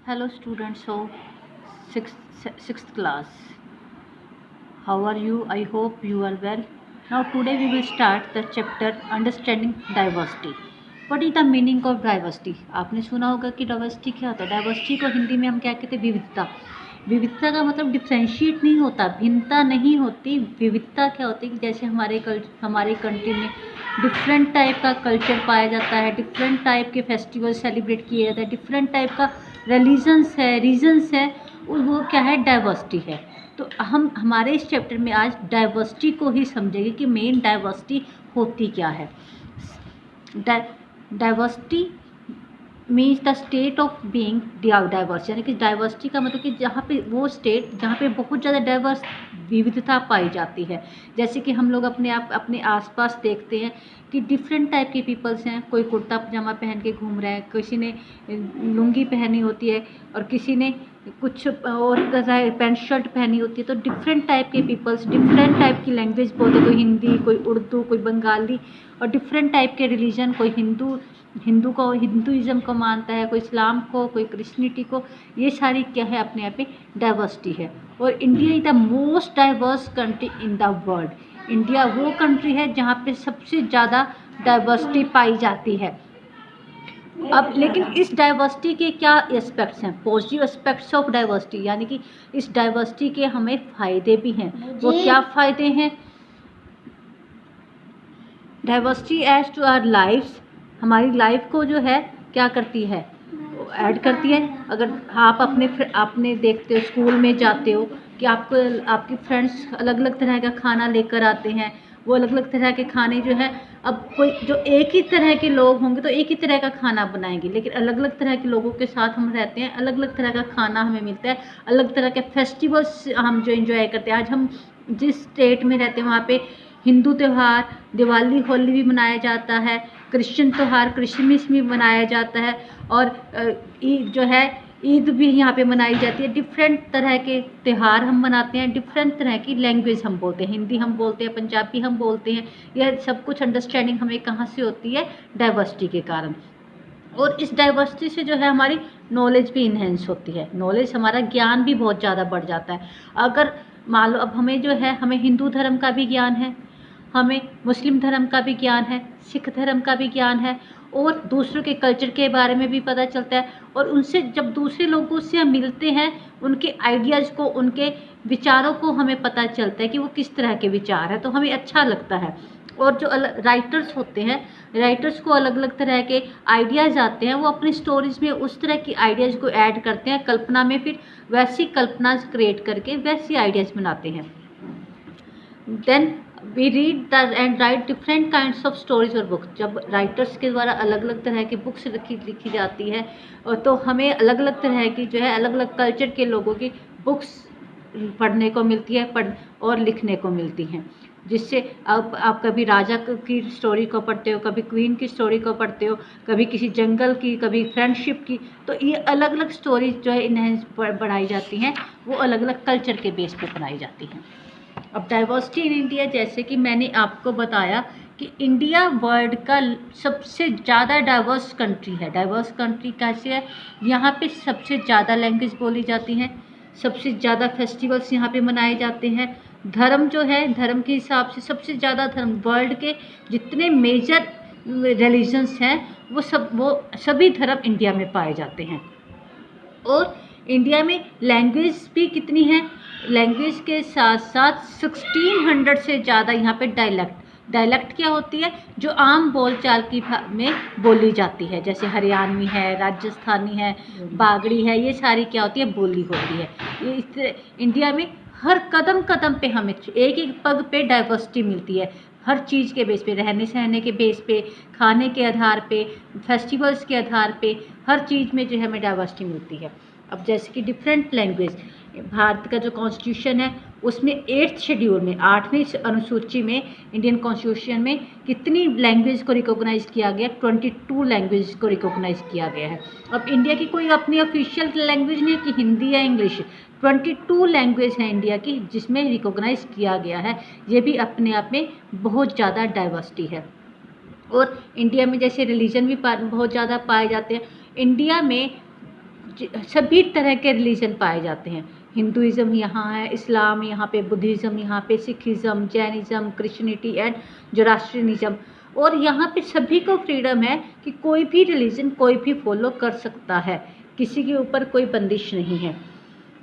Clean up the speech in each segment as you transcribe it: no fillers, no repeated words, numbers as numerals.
Hello students of sixth class. How are you? I hope you are well. Now today we will start the chapter Understanding Diversity. What is the meaning of diversity? आपने सुना होगा कि diversity क्या होता है। Diversity को हिंदी में हम क्या कहते हैं? विविधता। विविधता का मतलब डिफ्रेंशिएट नहीं होता, भिन्नता नहीं होती। विविधता क्या होती है कि जैसे हमारे कंट्री में डिफरेंट टाइप का कल्चर पाया जाता है, डिफरेंट टाइप के फेस्टिवल सेलिब्रेट किए जाते हैं, डिफरेंट टाइप का रिलीजन्स है, रीजन्स है, वो क्या है? डाइवर्सिटी है। तो हम हमारे इस चैप्टर में आज डाइवर्सिटी को ही समझेंगे कि मेन डाइवर्सिटी होती क्या है। Diversity means the state of being diverse, यानी कि डाइवर्सिटी का मतलब कि जहाँ पे वो स्टेट जहाँ पे बहुत ज़्यादा डाइवर्स विविधता पाई जाती है। जैसे कि हम लोग अपने आसपास देखते हैं कि डिफरेंट टाइप के पीपल्स हैं। कोई कुर्ता पजामा पहन के घूम रहा है, किसी ने लुंगी पहनी होती है और किसी ने कुछ और पैंट शर्ट पहनी होती है। तो डिफरेंट टाइप के पीपल्स डिफरेंट टाइप की लैंग्वेज बोलते हैं, कोई हिंदी, कोई उर्दू, कोई बंगाली, और डिफरेंट टाइप के रिलीजन, कोई हिंदुइज़्म को मानता है, कोई इस्लाम को, कोई क्रिश्चियनिटी को। ये सारी क्या है? अपने आप में डाइवर्सिटी है। और India is the most diverse country in the world. India वो कंट्री है जहाँ पे सबसे ज़्यादा डाइवर्सिटी पाई जाती है। अब लेकिन इस डाइवर्सिटी के क्या एस्पेक्ट्स हैं? पॉजिटिव एस्पेक्ट्स ऑफ डाइवर्सिटी, यानी कि इस डाइवर्सिटी के हमें फ़ायदे भी हैं। वो क्या फ़ायदे हैं? Diversity adds to our lifes, हमारी लाइफ को जो है क्या करती है? ऐड करती है। अगर आप आपने देखते हो, स्कूल में जाते हो कि आपके फ्रेंड्स अलग अलग तरह का खाना लेकर आते हैं। वो अलग अलग तरह के खाने जो है, अब कोई जो एक ही तरह के लोग होंगे तो एक ही तरह का खाना बनाएंगे, लेकिन अलग अलग तरह के लोगों के साथ हम रहते हैं, अलग अलग तरह का खाना हमें मिलता है, अलग तरह के फेस्टिवल्स हम जो एंजॉय करते हैं। आज हम जिस स्टेट में रहते हैं वहाँ पे हिंदू त्यौहार दिवाली, होली भी मनाया जाता है, क्रिश्चियन त्यौहार क्रिसमस भी मनाया जाता है, और ईद जो है ईद भी यहाँ पे मनाई जाती है। डिफरेंट तरह के त्यौहार हम मनाते हैं, डिफरेंट तरह की लैंग्वेज हम बोलते हैं, हिंदी हम बोलते हैं, पंजाबी हम बोलते हैं। यह सब कुछ अंडरस्टैंडिंग हमें कहाँ से होती है? डाइवर्सिटी के कारण। और इस डाइवर्सिटी से जो है हमारी नॉलेज भी इन्हेंस होती है, नॉलेज हमारा ज्ञान भी बहुत ज़्यादा बढ़ जाता है। अगर मान लो अब हमें जो है, हमें हिंदू धर्म का भी ज्ञान है, हमें मुस्लिम धर्म का भी ज्ञान है, सिख धर्म का भी ज्ञान है, और दूसरों के कल्चर के बारे में भी पता चलता है। और उनसे जब दूसरे लोगों से हम मिलते हैं, उनके आइडियाज़ को, उनके विचारों को हमें पता चलता है कि वो किस तरह के विचार है, तो हमें अच्छा लगता है। और जो राइटर्स होते हैं, राइटर्स को अलग अलग तरह के आइडियाज़ आते हैं, वो अपनी स्टोरीज में उस तरह की आइडियाज़ को ऐड करते हैं कल्पना में, फिर वैसी कल्पना क्रिएट करके वैसी आइडियाज़ बनाते हैं। Then we read and write different kinds of stories और बुक्स। जब राइटर्स के द्वारा अलग अलग तरह की बुक्स लिखी जाती है, और तो हमें अलग अलग तरह की जो है अलग अलग कल्चर के लोगों की बुक्स पढ़ने को मिलती है, और लिखने को मिलती हैं। जिससे आप कभी राजा की स्टोरी को पढ़ते हो, कभी क्वीन की स्टोरी को पढ़ते हो, कभी किसी जंगल की, कभी फ्रेंडशिप की। तो ये अलग अलग स्टोरीज जो है इन्हें बढ़ाई जाती हैं, वो अलग अलग कल्चर के बेस पे बनाई जाती हैं। अब डाइवर्सिटी इन इंडिया, जैसे कि मैंने आपको बताया कि इंडिया वर्ल्ड का सबसे ज़्यादा डाइवर्स कंट्री है। डाइवर्स कंट्री कैसे है? यहाँ पे सबसे ज़्यादा लैंग्वेज बोली जाती हैं, सबसे ज़्यादा फेस्टिवल्स यहाँ पे मनाए जाते हैं। धर्म जो है, धर्म के हिसाब से सबसे ज़्यादा धर्म, वर्ल्ड के जितने मेजर रिलीजन्स हैं वो सभी धर्म इंडिया में पाए जाते हैं। और इंडिया में लैंग्वेज भी कितनी है? लैंग्वेज के साथ साथ 1600 से ज़्यादा यहाँ पे डायलेक्ट क्या होती है? जो आम बोलचाल की में बोली जाती है, जैसे हरियाणवी है, राजस्थानी है, बागड़ी है, ये सारी क्या होती है? बोली होती है। ये इंडिया में हर कदम कदम पे हमें एक एक पग पे डाइवर्सिटी मिलती है, हर चीज़ के बेस पे, रहने सहने के बेस पे, खाने के आधार पे, फेस्टिवल्स के आधार पे, हर चीज़ में जो है हमें डाइवर्सिटी मिलती है। अब जैसे कि डिफरेंट लैंग्वेज, भारत का जो कॉन्स्टिट्यूशन है उसमें 8th शेड्यूल में, 8वीं अनुसूची में, इंडियन कॉन्स्टिट्यूशन में कितनी लैंग्वेज को रिकॉग्नाइज किया गया? 22 लैंग्वेज को रिकॉग्नाइज किया गया है। अब इंडिया की कोई अपनी ऑफिशियल लैंग्वेज नहीं है कि हिंदी या इंग्लिश, 22 लैंग्वेज हैं इंडिया की जिसमें रिकॉग्नाइज किया गया है। ये भी अपने आप में बहुत ज़्यादा डाइवर्सिटी है। और इंडिया में जैसे रिलीजन भी बहुत ज़्यादा पाए जाते हैं। इंडिया में सभी तरह के रिलीजन पाए जाते हैं। हिंदुज़म यहाँ है, इस्लाम यहाँ पे, बुद्धिज़्म यहाँ पे, सिखिज़्म, जैनिज़्म, क्रिश्चियनिटी एंड जोरास्ट्रियनिज़्म। और यहाँ पे सभी को फ्रीडम है कि कोई भी रिलीजन कोई भी फॉलो कर सकता है, किसी के ऊपर कोई बंदिश नहीं है।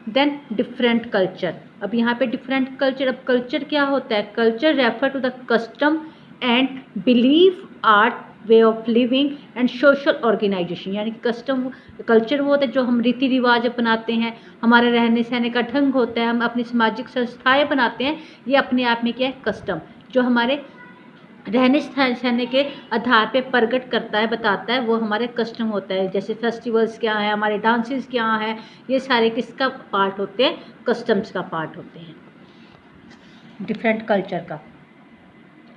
Then different culture. अब यहाँ पे डिफरेंट कल्चर, अब कल्चर क्या होता है? Culture refer to the custom and belief, art, way of living and social organization. यानी कस्टम, कल्चर वो होता है जो हम रीति रिवाज अपनाते हैं, हमारे रहने सहने का ढंग होता है, हम अपनी सामाजिक संस्थाएं बनाते हैं, ये अपने आप में क्या है? कस्टम, जो हमारे रहने सहने के आधार पे प्रकट करता है, बताता है, वो हमारे कस्टम होता है। जैसे फेस्टिवल्स क्या है, हमारे डांसेस क्या है, ये सारे किसका पार्ट होते हैं? कस्टम्स का पार्ट होते हैं, डिफरेंट कल्चर का।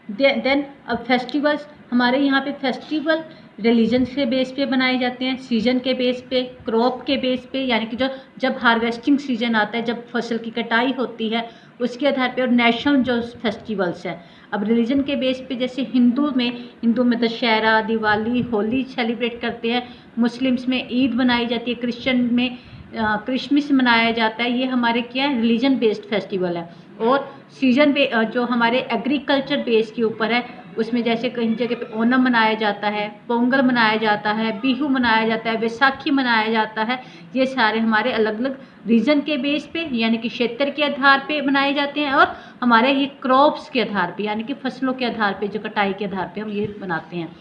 देन अब फेस्टिवल्स, हमारे यहाँ पे फेस्टिवल रिलीजन के बेस पे बनाए जाते हैं, सीजन के बेस पे, क्रॉप के बेस पे, यानी कि जो जब हार्वेस्टिंग सीजन आता है, जब फसल की कटाई होती है, उसके आधार पे, और नेशनल जो फेस्टिवल्स हैं। अब रिलीजन के बेस पे जैसे हिंदू में दशहरा, दिवाली, होली सेलिब्रेट करते हैं, मुस्लिम्स में ईद मनाई जाती है, क्रिश्चियन में क्रिसमस मनाया जाता है। ये हमारे क्या है? रिलीजन बेस्ड फेस्टिवल है। और सीजन पे जो हमारे एग्रीकल्चर बेस के ऊपर है, उसमें जैसे कई जगह पे ओणम मनाया जाता है, पोंगल मनाया जाता है, बिहू मनाया जाता है, बैसाखी मनाया जाता है। ये सारे हमारे अलग अलग रीजन के बेस पे, यानी कि क्षेत्र के आधार पे मनाए जाते हैं, और हमारे ये क्रॉप्स के आधार पे, यानी कि फसलों के आधार पे, जो कटाई के आधार पे हम ये बनाते हैं।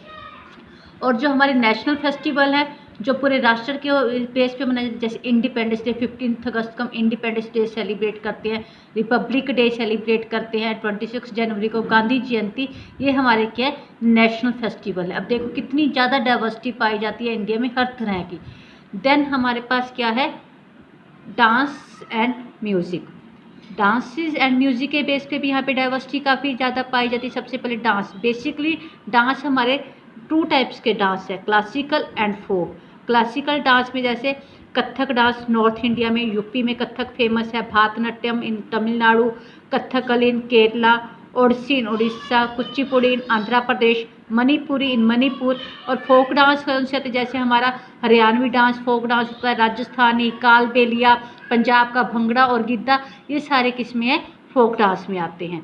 और जो हमारे नेशनल फेस्टिवल है, जो पूरे राष्ट्र के बेस पे मनाए, जैसे इंडिपेंडेंस डे, 15 अगस्त को हम इंडिपेंडेंस डे सेलिब्रेट करते हैं, रिपब्लिक डे सेलिब्रेट करते हैं, 26 जनवरी को गांधी जयंती। ये हमारे क्या है? नेशनल फेस्टिवल है। अब देखो कितनी ज़्यादा डाइवर्सिटी पाई जाती है इंडिया में, हर तरह की। देन हमारे पास क्या है? Dance and music. Dances and music के बेस पे भी यहाँ पे डाइवर्सिटी काफ़ी ज़्यादा पाई जाती है। सबसे पहले डांस, बेसिकली डांस हमारे 2 टाइप्स के डांस है, classical and folk. Classical dance में जैसे कथक डांस नॉर्थ इंडिया में, यूपी में कथक फेमस है, भारतनाट्यम इन तमिलनाडु, कथकली इन केरला, ओडिसी इन उड़ीसा, कुचिपुड़ी इन आंध्र प्रदेश, मणिपुरी इन मणिपुर। और फोक डांस कौन से होते हैं? जैसे हमारा हरियाणवी डांस फोक डांस होता है, राजस्थानी कालबेलिया, पंजाब का भंगड़ा और गिद्दा, ये सारे किस्में हैं फोक डांस में आते हैं।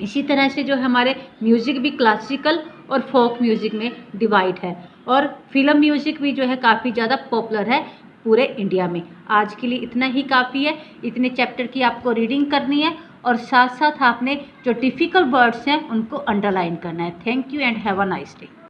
इसी तरह से जो हमारे म्यूज़िक भी क्लासिकल और फोक म्यूज़िक में डिवाइड है। और फिल्म म्यूज़िक भी जो है काफ़ी ज़्यादा पॉपुलर है पूरे इंडिया में। आज के लिए इतना ही काफ़ी है। इतने चैप्टर की आपको रीडिंग करनी है, और साथ साथ आपने जो डिफ़िकल्ट वर्ड्स हैं उनको अंडरलाइन करना है। Thank you and have a nice day.